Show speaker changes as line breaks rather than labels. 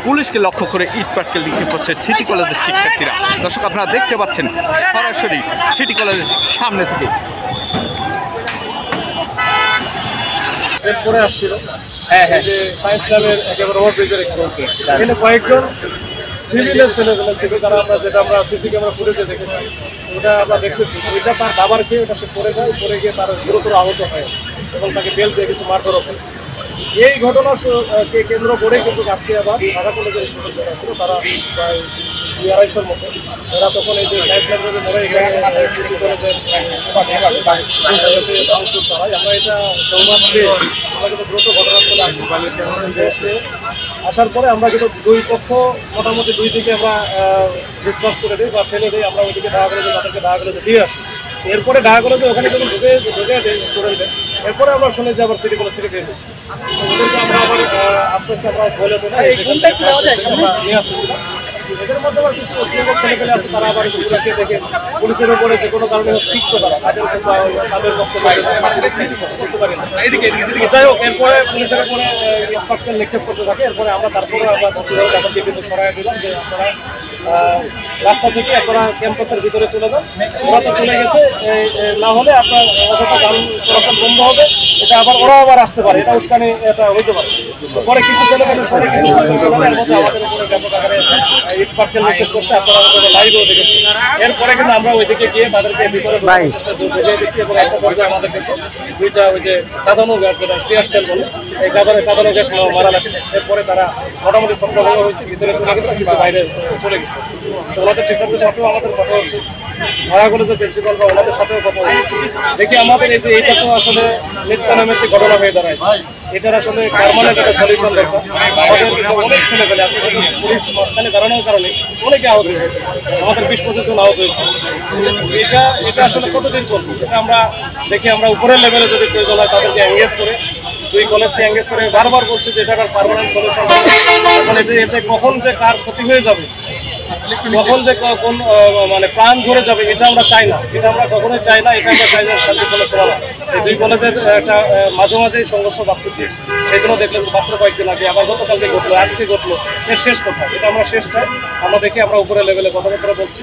পুলিশকে লক্ষ্য করে ইট পাটকেল নিক্ষেপ করছে সিটি কলেজের শিক্ষার্থীরা। দর্শক আপনারা দেখতে পাচ্ছেন সরাসরি সিটি কলেজের সামনে থেকে।
পরে আসছিল যে সায়েন্স ল্যাবের একেবারে ওভারব্রিজের এখানে কয়েকজন সিভিলের ছেলেগুলো ছিল যারা আমরা সিসি ক্যামেরা ফুটেজে দেখেছি, ওটা আমরা দেখতেছি। ওইটা তার খাবার খেয়ে ওটা সে পড়ে যায়, পড়ে গিয়ে তার গুরুতর আহত হয় এবং তাকে বেল দিয়ে কিছু মারধরও হয়। এই ঘটনাকে কেন্দ্র করে কিন্তু আজকে আবার ঢাকা কলেজের স্টুডেন্ট যারা ছিল তারা প্রায় 200-250-র মতো, এরা তখন এই যে সায়েন্স ল্যাবরেটরি মোড়ে সিটি কলেজের চালাই। আমরা এটা সংবাদ পেয়ে আমরা কিন্তু দ্রুত ঘটনাস্থলে আসি। আসার পরে আমরা কিন্তু দুই পক্ষ মোটামুটি দুই দিকে আমরা ডিসকাস করে দিই বা ফেলে দিই। আমরা ওইদিকে ঢাকা কলেজে তাদেরকে ঢাকা কলেজে দিয়ে আসি। এরপরে ঢাকা কলেজে ওখানে যখন ঢুকে দেয় স্টুডেন্টদের, এরপরে আমরা শুনে যে আবার সিটি কলেজ থেকে বের হয়েছি। ওদেরকে আমরা আবার আস্তে আস্তে আমরা বলে নিয়ে আসতেছিলাম। এদের মধ্যে আবার কিছু ছেলেপেলে আছে, তারা আবার পুলিশকে দেখে পুলিশের উপরে যে কোনো কারণে ঠিক তো তারা তাদের বক্তব্য করতে পারি না। যাই হোক, এরপরে পুলিশের উপরে পাটকেল নিক্ষেপ করতে থাকে। এরপরে আমরা তারপরে আমরা তাদেরকে কিন্তু সরাই দিলাম যে আপনারা রাস্তা থেকে আপনারা ক্যাম্পাসের ভিতরে চলে যান। ওরা তো চলে গেছে, না হলে আপনার অযথা যান চলাচল বন্ধ হবে। এটা আবার ওরা আবার আসতে পারে, এটা উস্কানি এটা হইতে পারে। পরে কিছু ছেলেমেলে সরে কিছু এর মধ্যে আমাদের উপরে ব্যাপক আকারে ইট পাটকেল নিক্ষেপ করছে, আপনারা আমাদের লাইভও দেখেছি। এরপরে কিন্তু আমরা ওইদিকে গিয়ে তাদেরকে ভিতরে চেষ্টা বুঝিয়ে দিচ্ছি এবং একটা পর্যায়ে আমাদের কিন্তু দুইটা ওই যে কাঁদানো গ্যাস, যেটা টিয়ার সেল বলে, এই কাঁদানো গ্যাস মারা লাগছে। এরপরে তারা মোটামুটি ছত্রভঙ্গ হয়েছে, ভিতরে চলে গেছে, কিছু বাইরে চলে গেছে। তো ওনাদের টিচারদের সাথেও আমাদের কথা হচ্ছে, ঢাকা কলেজের প্রিন্সিপাল বা ওনাদের সাথেও কথা হচ্ছে। দেখি আমাদের এই যে এইটা তো আসলে নিত্যানৈমিত্তিক ঘটনা হয়ে দাঁড়াইছে, এটার আসলে পার্মানেন্ট একটা সলিউশন দরকার। আমাদের অনেক ছেলেপেলে আছে, পুলিশ মাঝখানে দাঁড়ানোর কারণে অনেকে আহত হয়েছে, আমাদের 20-25 জন আহত হয়েছে। এটা আসলে কতদিন চলবে? এটা আমরা দেখি আমরা উপরের লেভেলে যদি প্রয়োজন হয় তাদেরকে এঙ্গেজ করে, দুই কলেজকে এঙ্গেজ করে বারবার বলছে যে এটা একটা পার্মানেন্ট সলিউশন। এখন এতে কখন যে কার ক্ষতি হয়ে যাবে, কখন যে কোন মানে প্রাণ ঝরে যাবে, এটা আমরা চাই না, এটা আমরা কখনোই চাই না। এটা আমরা চাই না শান্তিপূর্ণ সমাধান। এই দুই কলেজের একটা মাঝে মাঝেই সংঘর্ষ বাড়তেছে, সেই জন্য দেখলেন মাত্র কয়েকদিন আগে আবার গতকালকে ঘটলো, আজকে ঘটলো। এর শেষ কথা, এটা আমরা শেষ চাই। আমরা দেখি আমরা উপরে লেভেলে কথাবার্তা বলছি।